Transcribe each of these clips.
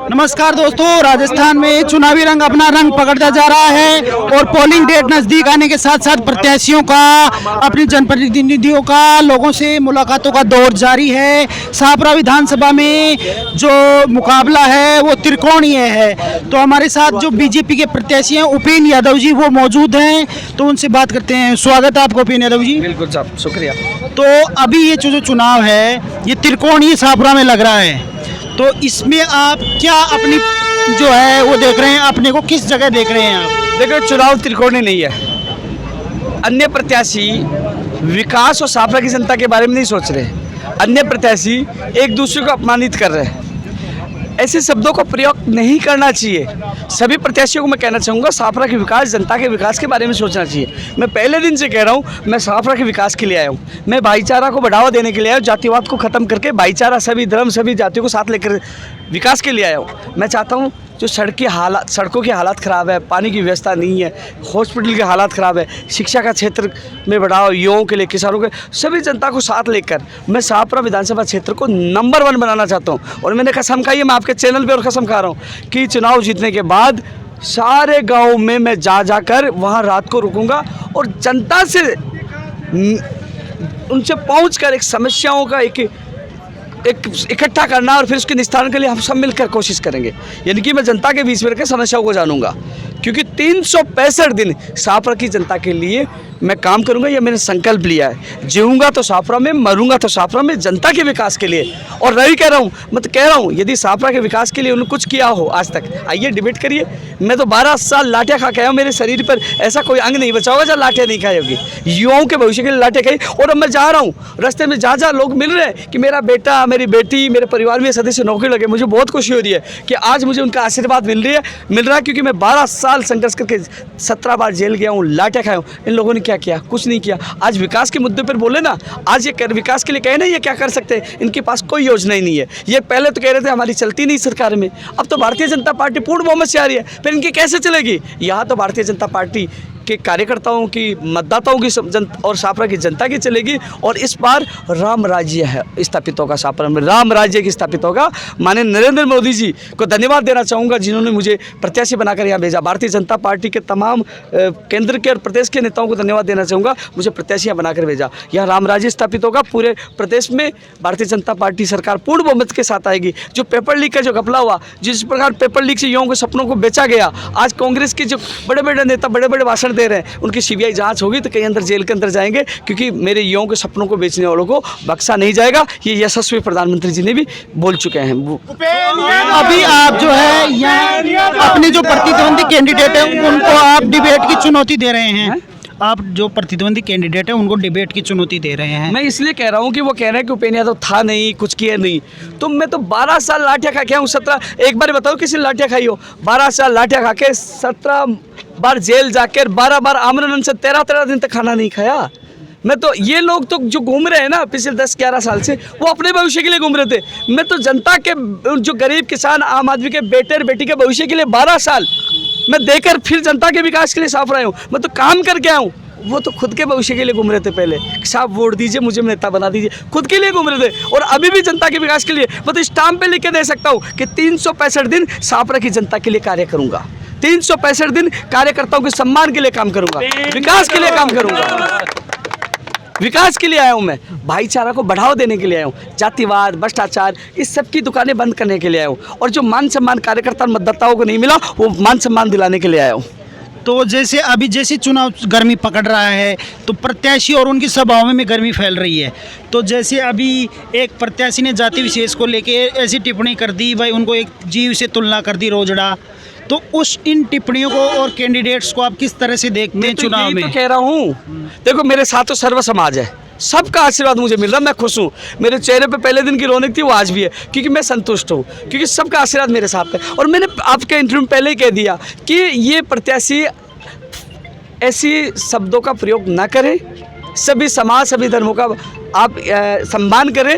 नमस्कार दोस्तों, राजस्थान में चुनावी रंग अपना रंग पकड़ता जा रहा है और पोलिंग डेट नजदीक आने के साथ साथ प्रत्याशियों का, अपनी जनप्रतिनिधियों का, लोगों से मुलाकातों का दौर जारी है। शाहपुरा विधानसभा में जो मुकाबला है वो त्रिकोणीय है। तो हमारे साथ जो बीजेपी के प्रत्याशी हैं उपेंद्र यादव जी वो मौजूद हैं, तो उनसे बात करते हैं। स्वागत है आपको उपेंद्र यादव जी। बिल्कुल साहब, शुक्रिया। तो अभी ये जो चुनाव है ये त्रिकोणीय शाहपुरा में लग रहा है, तो इसमें आप क्या अपनी जो है वो देख रहे हैं, अपने को किस जगह देख रहे हैं आप? देखो, चुनाव त्रिकोणीय नहीं है। अन्य प्रत्याशी विकास और शाहपुरा की जनता के बारे में नहीं सोच रहे। अन्य प्रत्याशी एक दूसरे को अपमानित कर रहे हैं। ऐसे शब्दों का प्रयोग नहीं करना चाहिए। सभी प्रत्याशियों को मैं कहना चाहूँगा, शाहपुरा के विकास, जनता के विकास के बारे में सोचना चाहिए। मैं पहले दिन से कह रहा हूँ, मैं शाहपुरा के विकास के लिए आया हूँ। मैं भाईचारा को बढ़ावा देने के लिए आया हूँ। जातिवाद को खत्म करके भाईचारा, सभी धर्म, सभी जातियों को साथ लेकर विकास के लिए आया हूँ। मैं चाहता हूँ जो सड़कों की हालत ख़राब है, पानी की व्यवस्था नहीं है, हॉस्पिटल के हालात ख़राब है, शिक्षा का क्षेत्र में बढ़ावा, युवाओं के लिए, किसानों के, सभी जनता को साथ लेकर मैं शाहपुरा विधानसभा क्षेत्र को नंबर 1 बनाना चाहता हूँ। और मैंने कसम खाई है, मैं आपके चैनल पे और कसम खा रहा हूँ कि चुनाव जीतने के बाद सारे गाँव में मैं जाकर वहाँ रात को रुकूँगा और जनता से उनसे पहुँच कर एक समस्याओं का एक इकट्ठा करना और फिर उसके निस्तारण के लिए हम सब मिलकर कोशिश करेंगे। यानी कि मैं जनता के बीच में रहकर समस्याओं को जानूंगा, क्योंकि 365 दिन शाहपुरा की जनता के लिए मैं काम करूंगा। ये मैंने संकल्प लिया है। जीऊंगा तो शाहपुरा में, मरूंगा तो शाहपुरा में, जनता के विकास के लिए। और रही कह रहा हूँ, मैं तो कह रहा हूँ, यदि शाहपुरा के विकास के लिए उन्होंने कुछ किया हो आज तक, आइए डिबेट करिए। मैं तो 12 साल लाठियाँ खा के आया हूँ। मेरे शरीर पर ऐसा कोई अंग नहीं बचा होगा जहाँ लाठियाँ नहीं खाई होगी। युवाओं के भविष्य के लिए लाठियाँ खाई। और अब मैं जा रहा हूँ, रास्ते में जहाँ लोग मिल रहे हैं कि मेरा बेटा, मेरी बेटी, मेरे परिवार में सदस्य नौकरी लगे, मुझे बहुत खुशी हो रही है कि आज मुझे उनका आशीर्वाद मिल रहा है, क्योंकि मैं 12 साल संघर्ष करके 17 बार जेल गया हूँ, लाठियाँ खाया हूँ। इन लोगों ने क्या किया? कुछ नहीं किया। आज विकास के मुद्दे पर बोले ना, आज ये विकास के लिए कहे ना, ये क्या कर सकते हैं? इनके पास कोई योजना ही नहीं है। ये पहले तो कह रहे थे हमारी चलती नहीं सरकार में, अब तो भारतीय जनता पार्टी पूर्ण बहुमत से आ रही है, फिर इनकी कैसे चलेगी? यहाँ तो भारतीय जनता पार्टी के कार्यकर्ताओं की, मतदाताओं की और शाहपुरा की जनता की चलेगी। और इस बार राम राज्य है स्थापित होगा, शाहपुरा में राम राज्य की स्थापित होगा। माननीय नरेंद्र मोदी जी को धन्यवाद देना चाहूँगा, जिन्होंने मुझे प्रत्याशी बनाकर यहाँ भेजा। भारतीय जनता पार्टी के तमाम केंद्र के और प्रदेश के नेताओं को धन्यवाद देना चाहूँगा, मुझे प्रत्याशी बनाकर भेजा। यहाँ राम राज्य स्थापित होगा। पूरे प्रदेश में भारतीय जनता पार्टी सरकार पूर्ण बहुमत के साथ आएगी। जो पेपर लीक का जो घपला हुआ, जिस प्रकार पेपर लीक से युवाओं के सपनों को बेचा गया, आज कांग्रेस के जो बड़े बड़े नेता बड़े बड़े भाषण दे रहे हैं, उनकी सीबीआई जांच होगी तो कहीं अंदर जेल के अंदर जाएंगे, क्योंकि मेरे युवाओं के सपनों को बेचने वालों को बख्शा नहीं जाएगा। ये यशस्वी प्रधानमंत्री जी ने भी बोल चुके हैं। अभी आप जो है यहाँ अपने जो प्रतिद्वंदी कैंडिडेट है उनको आप डिबेट की चुनौती दे रहे हैं। आप जो प्रतिद्वंदी कैंडिडेट है उनको डिबेट की चुनौती दे रहे हैं। मैं इसलिए कह रहा हूँ कि वो कह रहे हैं कि उपेंद्र यादव था नहीं, कुछ किया नहीं। तो मैं तो 12 साल लाठियाँ खा के हूँ। 17, एक बार बताओ किसी ने लाठियाँ खाई हो? 12 साल लाठियाँ खा के 17 बार जेल जाकर 12 बार आमरण से 13 दिन तक खाना नहीं खाया। मैं तो, ये लोग तो जो घूम रहे हैं ना पिछले 10-11 साल से, वो अपने भविष्य के लिए घूम रहे थे। मैं तो जनता के, जो गरीब किसान, आम आदमी के बेटे और बेटी के भविष्य के लिए 12 साल मैं देकर फिर जनता के विकास के लिए साफ रहा हूँ। मैं तो काम करके आया हूँ। वो तो खुद के भविष्य के लिए घूम रहे थे पहले, साहब वोट दीजिए, मुझे नेता बना दीजिए, खुद के लिए घूम रहे थे। और अभी भी जनता के विकास के लिए मैं तो स्टाम्प पे लिख के दे सकता हूँ कि 365 दिन शाहपुरा की जनता के लिए कार्य करूँगा। 365 दिन कार्यकर्ताओं के सम्मान के लिए काम करूँगा, विकास के लिए काम करूँगा। विकास के लिए आया हूँ मैं, भाईचारा को बढ़ावा देने के लिए आया हूँ। जातिवाद, भ्रष्टाचार, इस सब की दुकानें बंद करने के लिए आया हूँ। और जो मान सम्मान कार्यकर्ता और मतदाताओं को नहीं मिला, वो मान सम्मान दिलाने के लिए आया हूँ। तो जैसे चुनाव गर्मी पकड़ रहा है, तो प्रत्याशी और उनकी सभाओं में गर्मी फैल रही है। तो जैसे अभी एक प्रत्याशी ने जाति विशेष को लेके ऐसी टिप्पणी कर दी, भाई उनको एक जीव से तुलना कर दी, रोजड़ा। तो इन टिप्पणियों को और कैंडिडेट्स को आप किस तरह से देखते हैं चुनाव में? तो कह रहा हूँ, देखो मेरे साथ तो सर्व समाज है, सबका आशीर्वाद मुझे मिल रहा, मैं खुश हूँ। मेरे चेहरे पे पहले दिन की रौनक थी, वो आज भी है, क्योंकि मैं संतुष्ट हूँ, क्योंकि सबका आशीर्वाद मेरे साथ है। और मैंने आपके इंटरव्यू में पहले ही कह दिया कि ये प्रत्याशी ऐसी शब्दों का प्रयोग ना करें, सभी समाज, सभी धर्मों का आप सम्मान करें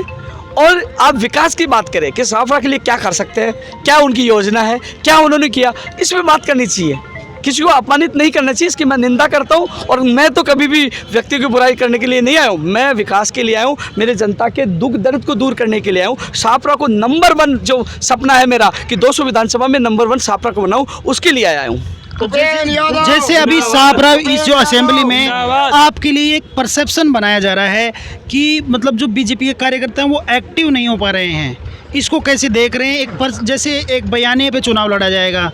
और आप विकास की बात करें कि शाहपुरा के लिए क्या कर सकते हैं, क्या उनकी योजना है, क्या उन्होंने किया, इसमें बात करनी चाहिए। किसी को अपमानित नहीं करना चाहिए, इसकी मैं निंदा करता हूँ। और मैं तो कभी भी व्यक्ति की बुराई करने के लिए नहीं आया हूँ, मैं विकास के लिए आया हूँ, मेरे जनता के दुख दर्द को दूर करने के लिए आया हूँ। शाहपुरा को नंबर 1 जो सपना है मेरा कि 200 विधानसभा में नंबर 1 शाहपुरा को बनाऊँ, उसके लिए आया हूँ। तो जैसे अभी शाहपुरा इस जो असेंबली में आपके लिए एक परसेप्शन बनाया जा रहा है कि मतलब जो बीजेपी के कार्यकर्ता हैं वो एक्टिव नहीं हो पा रहे हैं, इसको कैसे देख रहे हैं? जैसे एक बयानिए पे चुनाव लड़ा जाएगा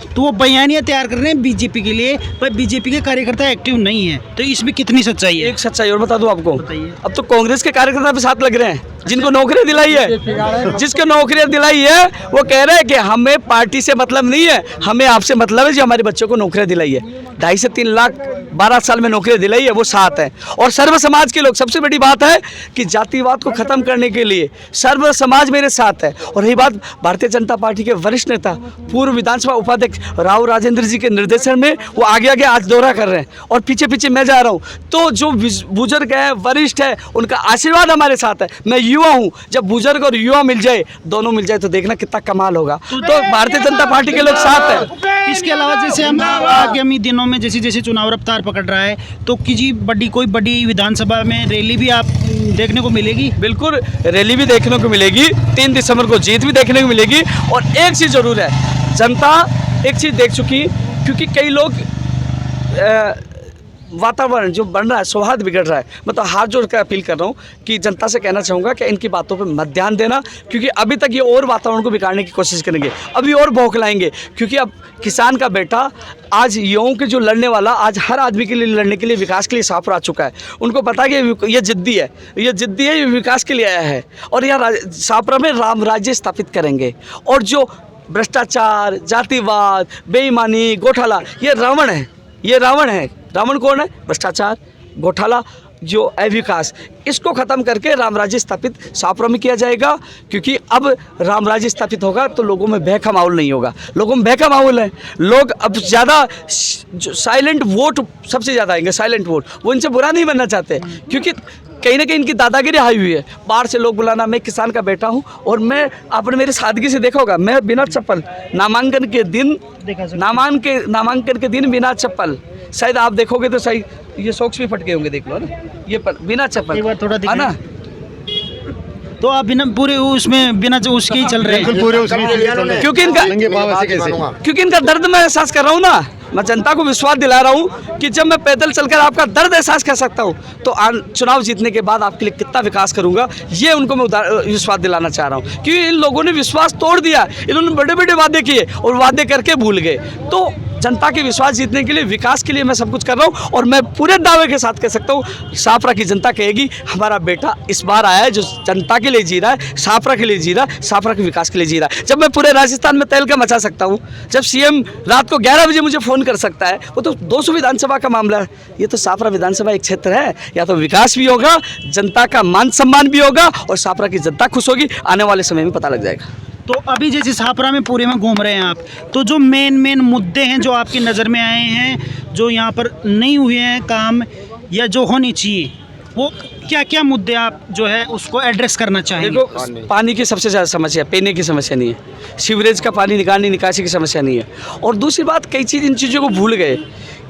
तो वो बयानिया तैयार कर रहे हैं बीजेपी के लिए, पर बीजेपी के कार्यकर्ता एक्टिव नहीं है, तो इसमें कितनी सच्चाई है? एक सच्चाई और बता दूं आपको, बताइए। अब तो कांग्रेस के कार्यकर्ता भी साथ लग रहे हैं, जिनको नौकरियां दिलाई है, जिसको नौकरियां दिलाई है वो कह रहे हैं कि हमें पार्टी से मतलब नहीं है, हमें आपसे मतलब है जो हमारे बच्चों को नौकरियां दिलाई है। 2.5 से 3 लाख 12 साल में नौकरियां दिलाई है, वो साथ है। और सर्व समाज के लोग, सबसे बड़ी बात है कि जातिवाद को खत्म करने के लिए सर्व समाज मेरे साथ है। और रही बात भारतीय जनता पार्टी के वरिष्ठ नेता पूर्व विधानसभा उपाध्यक्ष राव राजेंद्र जी के निर्देशन में वो आगे आगे आज दौरा कर रहे हैं और पीछे पीछे मैं जा रहा हूँ। तो जो बुजुर्ग है, वरिष्ठ है, उनका आशीर्वाद हमारे साथ है। मैं युवा हूँ, जब बुजुर्ग और युवा मिल जाए, दोनों मिल जाए तो देखना कितना कमाल होगा। तो भारतीय जनता पार्टी के लोग साथ है। इसके अलावा जैसे हम आगामी दिनों में जैसे जैसे चुनाव रफ्तार पकड़ रहा है तो कोई बड़ी विधानसभा में रैली भी आप देखने को मिलेगी? बिल्कुल, रैली भी देखने को मिलेगी, 3 दिसंबर को जीत भी देखने को मिलेगी। और एक चीज़ जरूर है, जनता एक चीज़ देख चुकी, क्योंकि कई लोग वातावरण जो बन रहा है, सौहार्द बिगड़ रहा है। मैं तो हाथ जोड़ कर अपील कर रहा हूँ कि जनता से कहना चाहूँगा कि इनकी बातों पे मत ध्यान देना, क्योंकि अभी तक ये और वातावरण को बिगाड़ने की कोशिश करेंगे, अभी और बौखलाएंगे। क्योंकि अब किसान का बेटा आज युवाओं के जो लड़ने वाला, आज हर आदमी के लिए लड़ने के लिए, विकास के लिए शाहपुरा आ चुका है। उनको पता है कि ये जिद्दी है, ये विकास के लिए आया है। और यहाँ शाहपुरा में राम राज्य स्थापित करेंगे। और जो भ्रष्टाचार, जातिवाद, बेईमानी, घोटाला, ये रावण है, ये रावण है। रावण कौन है? भ्रष्टाचार, घोटाला, जो अविकास, इसको ख़त्म करके राम राज्य स्थापित शाहपुरा में किया जाएगा। क्योंकि अब राम राज्य स्थापित होगा तो लोगों में भय का माहौल नहीं होगा। लोगों में भय का माहौल है, लोग अब ज़्यादा साइलेंट वोट सबसे ज़्यादा आएंगे, साइलेंट वोट। वो इनसे बुरा नहीं बनना चाहते, क्योंकि कहीं ना कहीं इनकी दादागिरी आई हुई है। बाहर से लोग बुलाना, मैं किसान का बेटा हूँ और मैं, आपने मेरी सादगी से देखा होगा, मैं बिना चप्पल नामांकन के दिन बिना चप्पल, शायद आप देखोगे तो सही ये सॉक्स भी फट गए होंगे, देख लो ना, ये बिना चप्पल, एक बार थोड़ा है ना। तो आप बिना पूरे उसमें बिना जो उसके ही चल रहे हैं, क्योंकि इनका दर्द मैं एहसास कर रहा हूँ ना। मैं जनता को विश्वास दिला रहा हूँ कि जब मैं पैदल चलकर आपका दर्द एहसास कर सकता हूँ तो चुनाव जीतने के बाद आपके लिए कितना विकास करूँगा, ये उनको मैं विश्वास दिलाना चाह रहा हूँ। क्योंकि इन लोगों ने विश्वास तोड़ दिया, इन्होंने बड़े बड़े वादे किए और वादे करके भूल गए। तो जनता के विश्वास जीतने के लिए, विकास के लिए मैं सब कुछ कर रहा हूँ। और मैं पूरे दावे के साथ कह सकता हूँ, शाहपुरा की जनता कहेगी हमारा बेटा इस बार आया है जो जनता के लिए जी रहा है, शाहपुरा के लिए जी रहा है, शाहपुरा के विकास के लिए जी रहा है। जब मैं पूरे राजस्थान में तहलका मचा सकता हूँ, जब सीएम रात को 11 बजे मुझे फ़ोन कर सकता है, वो तो 200 विधानसभा का मामला है। ये तो शाहपुरा विधानसभा एक क्षेत्र है, या तो विकास भी होगा, जनता का मान सम्मान भी होगा और शाहपुरा की जनता खुश होगी। आने वाले समय में पता लग जाएगा। तो अभी जैसे शाहपुरा में पूरे में घूम रहे हैं आप, तो जो मेन मुद्दे हैं जो आपकी नज़र में आए हैं, जो यहाँ पर नहीं हुए हैं काम या जो होनी चाहिए, वो क्या क्या मुद्दे आप जो है उसको एड्रेस करना चाहेंगे? देखो, पानी की सबसे ज़्यादा समस्या, पीने की समस्या नहीं है, सीवरेज का पानी निकालने निकासी की समस्या नहीं है। और दूसरी बात, कई चीज़ इन चीज़ों को भूल गए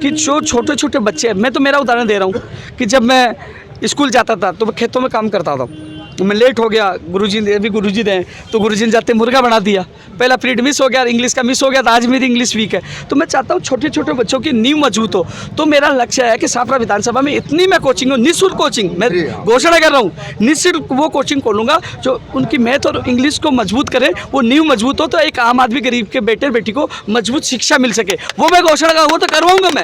कि जो छोटे छोटे बच्चे हैं, मैं तो मेरा उदाहरण दे रहा हूँ कि जब मैं स्कूल जाता था तो मैं खेतों में काम करता था, तो मैं लेट हो गया, गुरुजी दें तो गुरुजी ने जाते मुर्गा बना दिया, पहला पीरियड मिस हो गया, इंग्लिश का मिस हो गया, तो आज मेरी इंग्लिश वीक है। तो मैं चाहता हूँ छोटे छोटे बच्चों की नींव मजबूत हो। तो मेरा लक्ष्य है कि शाहपुरा विधानसभा में इतनी मैं कोचिंग हो, निःशुल्क कोचिंग, मैं घोषणा कर रहा हूँ, निःशुल्क वो कोचिंग खोलूँगा जो उनकी मैथ और इंग्लिश को मजबूत करे, वो नींव मजबूत हो तो एक आम आदमी गरीब के बेटे बेटी को मजबूत शिक्षा मिल सके, वो मैं घोषणा वो तो करवाऊँगा मैं।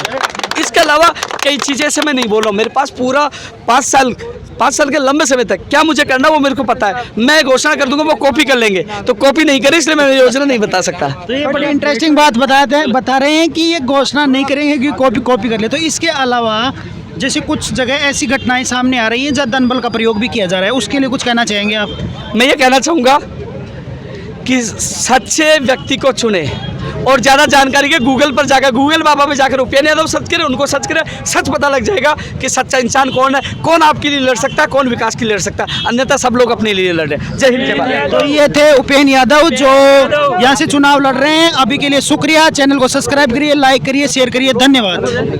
इसके अलावा कई चीज़ें से मैं नहीं बोल रहा हूँ, मेरे पास पूरा 5 साल के लंबे समय तक क्या मुझे करना वो मेरे को पता है। मैं घोषणा कर दूंगा, वो कॉपी कर लेंगे, तो कॉपी नहीं करे इसलिए मैं योजना नहीं बता सकता। तो ये बड़ी इंटरेस्टिंग बात बता रहे हैं कि ये घोषणा नहीं करेंगे कि कॉपी कर ले। तो इसके अलावा जैसे कुछ जगह ऐसी घटनाएं सामने आ रही हैं जहाँ धन बल का प्रयोग भी किया जा रहा है, उसके लिए कुछ कहना चाहेंगे आप? मैं ये कहना चाहूँगा कि सच्चे व्यक्ति को चुने, और ज़्यादा जानकारी के गूगल पर जाकर, गूगल बाबा में जाकर उपेन यादव सर्च करें, उनको सर्च करें, सच पता लग जाएगा कि सच्चा इंसान कौन है, कौन आपके लिए लड़ सकता है, कौन विकास के लिए लड़ सकता है। अन्यथा सब लोग अपने लिए लड़ रहे हैं। जय हिंद, जय भारत। तो ये थे उपेन यादव जो यहाँ से चुनाव लड़ रहे हैं। अभी के लिए शुक्रिया। चैनल को सब्सक्राइब करिए, लाइक करिए, शेयर करिए। धन्यवाद।